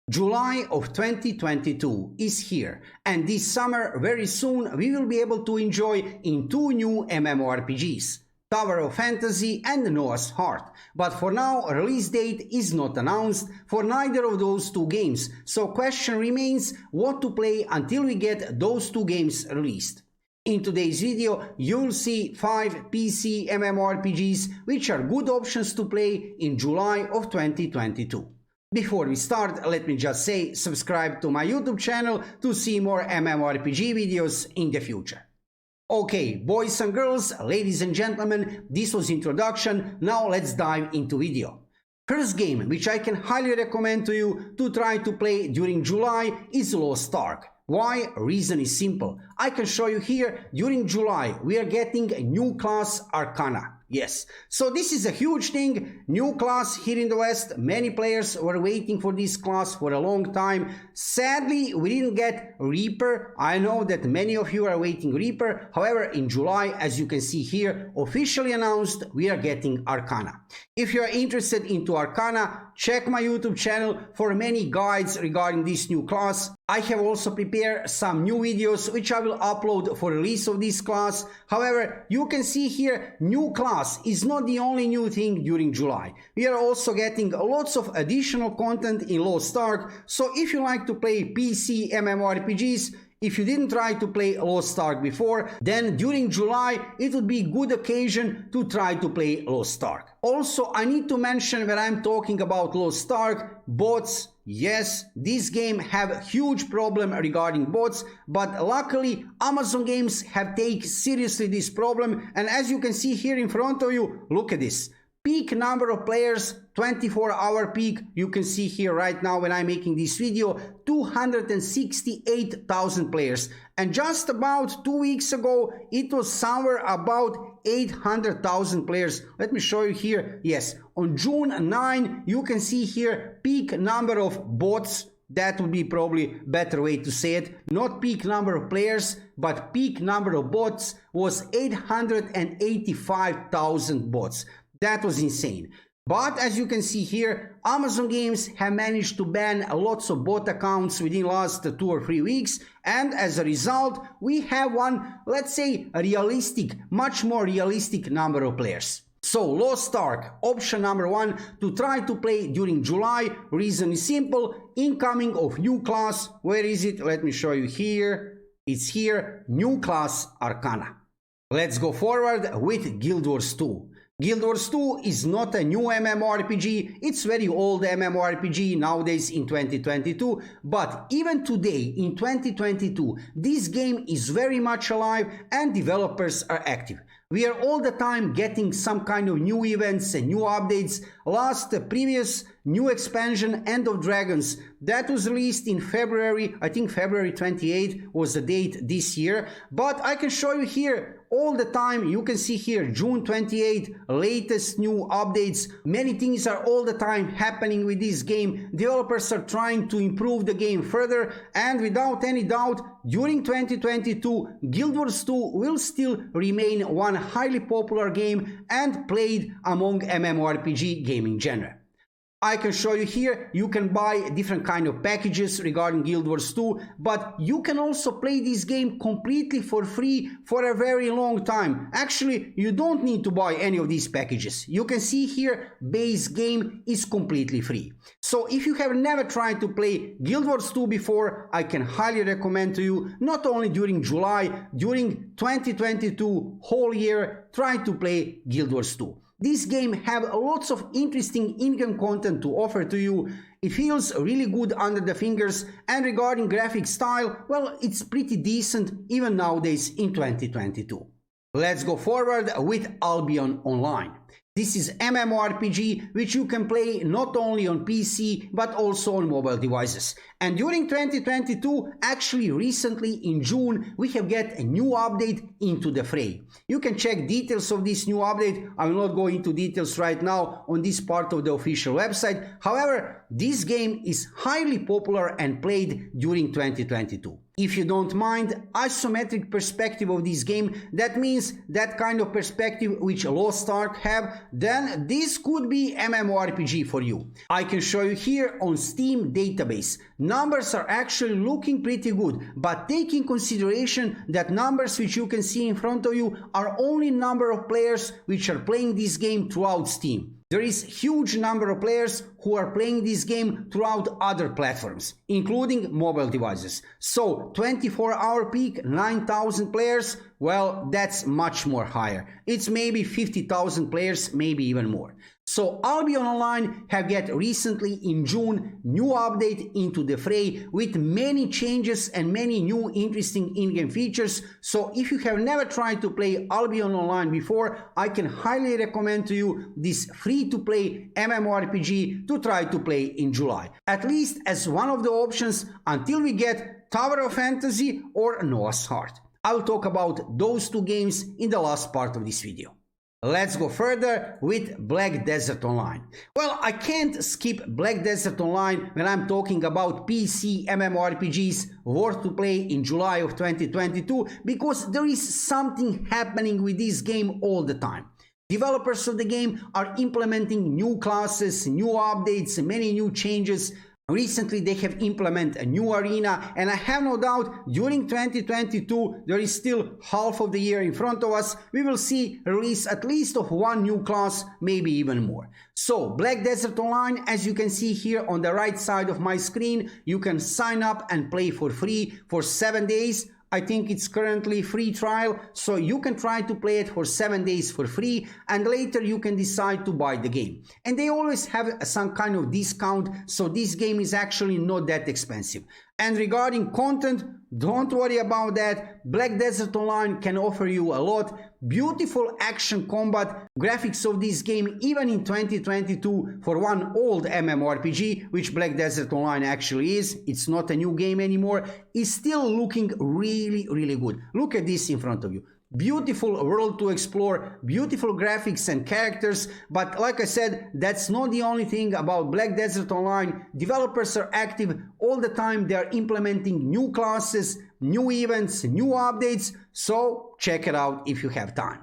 July of 2022 is here, and this summer, very soon, we will be able to enjoy in two new MMORPGs, Tower of Fantasy and Noah's Heart. But for now, a release date is not announced for neither of those two games, so question remains what to play until we get those two games released. In today's video, you'll see 5 PC MMORPGs which are good options to play in July of 2022. Before we start, let me just say subscribe to my YouTube channel to see more MMORPG videos in the future. Okay, boys and girls, ladies and gentlemen, this was introduction, now let's dive into video. First game which I can highly recommend to you to try to play during July is Lost Ark. Why? Reason is simple. I can show you here, during July we are getting a new class Arcana. Yes, so this is a huge thing, new class here in the West. Many players were waiting for this class for a long time. Sadly, we didn't get Reaper. I know that many of you are waiting Reaper. However, in July, as you can see here, officially announced, we are getting Arcana. If you are interested into Arcana, check my YouTube channel for many guides regarding this new class. I have also prepared some new videos which I will upload for release of this class. However, you can see here, new class is not the only new thing during July. We are also getting lots of additional content in Lost Ark, so if you like to play PC MMORPGs, if you didn't try to play Lost Ark before, then during July it would be a good occasion to try to play Lost Ark. Also, I need to mention when I'm talking about Lost Ark, bots. Yes, this game have a huge problem regarding bots, but luckily Amazon Games have taken seriously this problem, and as you can see here in front of you, look at this. Peak number of players, 24-hour peak, you can see here right now when I'm making this video, 268,000 players. And just about 2 weeks ago, it was somewhere about 800,000 players. Let me show you here. Yes, on June 9, you can see here peak number of bots. That would be probably better way to say it. Not peak number of players, but peak number of bots was 885,000 bots. That was insane. But as you can see here, Amazon Games have managed to ban lots of bot accounts within last 2 or 3 weeks, and as a result, we have one, let's say, a realistic, much more realistic number of players. So Lost Ark, option number 1 to try to play during July. Reason is simple, incoming of new class. Where is it? Let me show you here. It's here, new class Arcana. Let's go forward with Guild Wars 2. Guild Wars 2 is not a new MMORPG, it's very old MMORPG nowadays in 2022, but even today in 2022, this game is very much alive and developers are active. We are all the time getting some kind of new events and new updates. Previous new expansion, End of Dragons, that was released in February, I think February 28 was the date this year, but I can show you here all the time. You can see here June 28, latest new updates. Many things are all the time happening with this game. Developers are trying to improve the game further, and without any doubt, during 2022, Guild Wars 2 will still remain one highly popular game and played among MMORPG gaming genre. I can show you here, you can buy different kind of packages regarding Guild Wars 2, but you can also play this game completely for free for a very long time. Actually, you don't need to buy any of these packages. You can see here, base game is completely free. So if you have never tried to play Guild Wars 2 before, I can highly recommend to you, not only during July, during 2022 whole year, try to play Guild Wars 2. This game have lots of interesting in-game content to offer to you. It feels really good under the fingers, and regarding graphic style, well, it's pretty decent even nowadays in 2022. Let's go forward with Albion Online. This is MMORPG which you can play not only on PC but also on mobile devices. And during 2022, actually recently in June, we have get a new update into the fray. You can check details of this new update. I will not go into details right now on this part of the official website. However, this game is highly popular and played during 2022. If you don't mind isometric perspective of this game, that means that kind of perspective which Lost Ark have, then this could be MMORPG for you. I can show you here on Steam database. Numbers are actually looking pretty good, but take in consideration that numbers which you can see in front of you are only number of players which are playing this game throughout Steam. There is huge number of players who are playing this game throughout other platforms, including mobile devices. So 24-hour peak, 9,000 players, well, that's much more higher. It's maybe 50,000 players, maybe even more. So Albion Online have get recently in June new update into the fray with many changes and many new interesting in-game features. So if you have never tried to play Albion Online before, I can highly recommend to you this free-to-play MMORPG to try to play in July. At least as one of the options until we get Tower of Fantasy or Noah's Heart. I'll talk about those two games in the last part of this video. Let's go further with Black Desert Online. Well, I can't skip Black Desert Online when I'm talking about PC MMORPGs worth to play in July of 2022 because there is something happening with this game all the time. Developers of the game are implementing new classes, new updates, many new changes. Recently they have implemented a new arena, and I have no doubt during 2022, there is still half of the year in front of us, we will see release at least of one new class, maybe even more. So Black Desert Online, as you can see here on the right side of my screen, you can sign up and play for free for 7 days. I think it's currently free trial, so you can try to play it for 7 days for free, and later you can decide to buy the game. And they always have some kind of discount, so this game is actually not that expensive. And regarding content, don't worry about that. Black Desert Online can offer you a lot. Beautiful action combat, graphics of this game even in 2022 for one old MMORPG, which Black Desert Online actually is, it's not a new game anymore, is still looking really good. Look at this in front of you. Beautiful world to explore, beautiful graphics and characters, but like I said, that's not the only thing about Black Desert Online. Developers are active all the time, they are implementing new classes, new events, new updates, so check it out if you have time.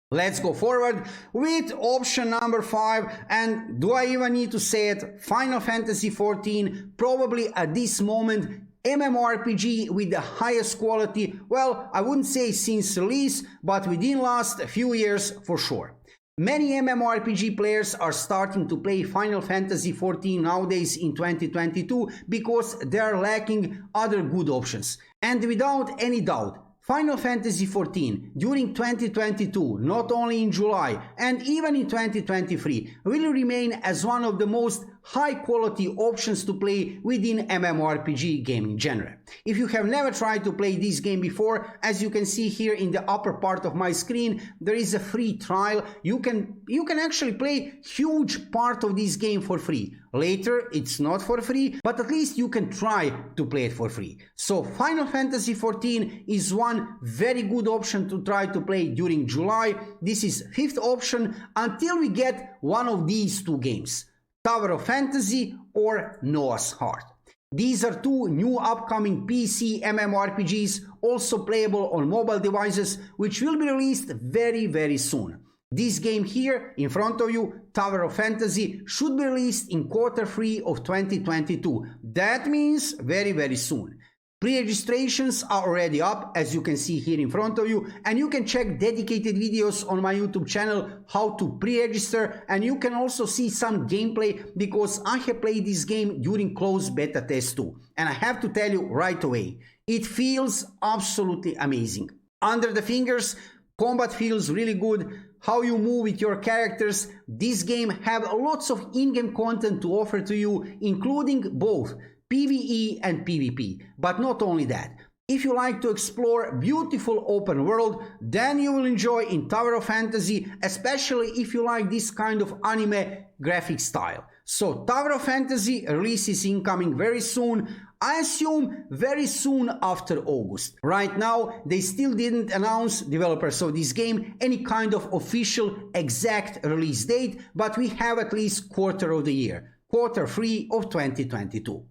Let's go forward with option number 5, and do I even need to say it? Final Fantasy XIV, probably at this moment MMORPG with the highest quality, well, I wouldn't say since release, but within last few years for sure. Many MMORPG players are starting to play Final Fantasy XIV nowadays in 2022 because they are lacking other good options. And without any doubt, Final Fantasy XIV during 2022, not only in July and even in 2023, will remain as one of the most high quality options to play within MMORPG gaming genre. If you have never tried to play this game before, as you can see here in the upper part of my screen, there is a free trial. You can actually play huge part of this game for free. Later, it's not for free, but at least you can try to play it for free. So Final Fantasy XIV is one very good option to try to play during July. This is 5th option until we get one of these two games, Tower of Fantasy or Noah's Heart. These are two new upcoming PC MMORPGs, also playable on mobile devices, which will be released very soon. This game here in front of you, Tower of Fantasy, should be released in Q3 of 2022. That means very soon. Pre-registrations are already up, as you can see here in front of you, and you can check dedicated videos on my YouTube channel how to pre-register, and you can also see some gameplay because I have played this game during closed beta test too. And I have to tell you right away, it feels absolutely amazing. Under the fingers, combat feels really good. How you move with your characters, this game have lots of in-game content to offer to you, including both PvE and PvP. But not only that, if you like to explore beautiful open world, then you will enjoy in Tower of Fantasy, especially if you like this kind of anime graphic style. So Tower of Fantasy release is incoming very soon. I assume very soon after August. Right now, they still didn't announce, developers of this game, any kind of official exact release date, but we have at least quarter of the year. Q3 of 2022.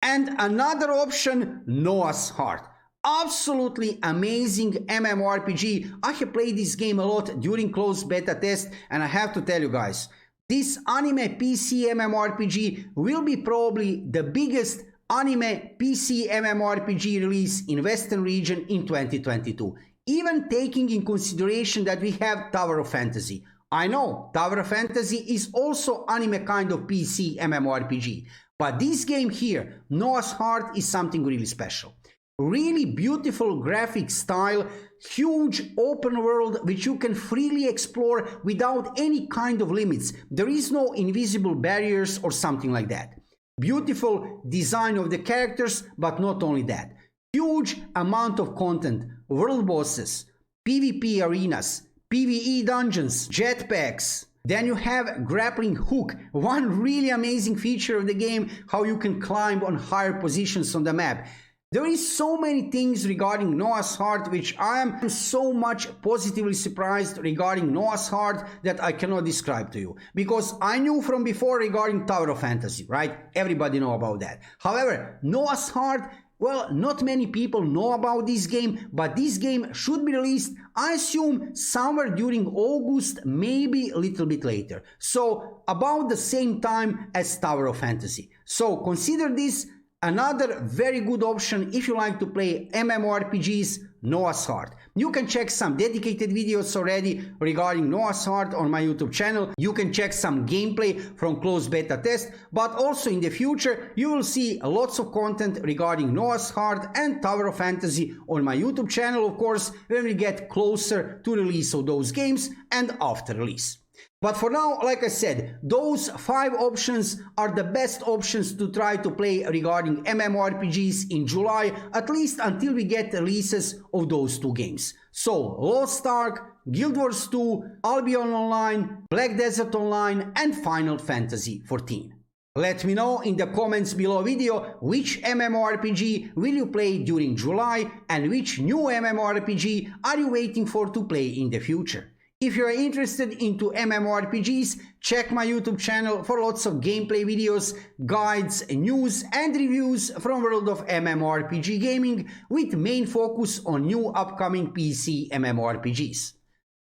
And another option, Noah's Heart. Absolutely amazing MMORPG. I have played this game a lot during closed beta test, and I have to tell you guys, this anime PC MMORPG will be probably the biggest anime PC MMORPG release in Western region in 2022, even taking in consideration that we have Tower of Fantasy. I know Tower of Fantasy is also anime kind of PC MMORPG, but this game here, Noah's Heart, is something really special. Really beautiful graphic style, huge open world which you can freely explore without any kind of limits. There is no invisible barriers or something like that. Beautiful design of the characters, but not only that. Huge amount of content, world bosses, PvP arenas, PvE dungeons, jetpacks. Then you have grappling hook, one really amazing feature of the game, how you can climb on higher positions on the map. There is so many things regarding Noah's Heart which I am so much positively surprised regarding Noah's Heart that I cannot describe to you. Because I knew from before regarding Tower of Fantasy, right? Everybody know about that. However, Noah's Heart, well, not many people know about this game, but this game should be released, I assume, somewhere during August, maybe a little bit later. So, about the same time as Tower of Fantasy. So, consider this another very good option if you like to play MMORPGs, Noah's Heart. You can check some dedicated videos already regarding Noah's Heart on my YouTube channel. You can check some gameplay from closed beta test, but also in the future you will see lots of content regarding Noah's Heart and Tower of Fantasy on my YouTube channel, of course, when we get closer to release of those games and after release. But for now, like I said, those 5 options are the best options to try to play regarding MMORPGs in July, at least until we get releases of those 2 games. So, Lost Ark, Guild Wars 2, Albion Online, Black Desert Online, and Final Fantasy XIV. Let me know in the comments below video which MMORPG will you play during July and which new MMORPG are you waiting for to play in the future. If you are interested into MMORPGs, check my YouTube channel for lots of gameplay videos, guides, news and reviews from world of MMORPG gaming with main focus on new upcoming PC MMORPGs.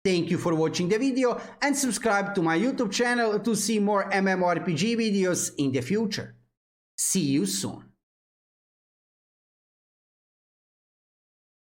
Thank you for watching the video and subscribe to my YouTube channel to see more MMORPG videos in the future. See you soon.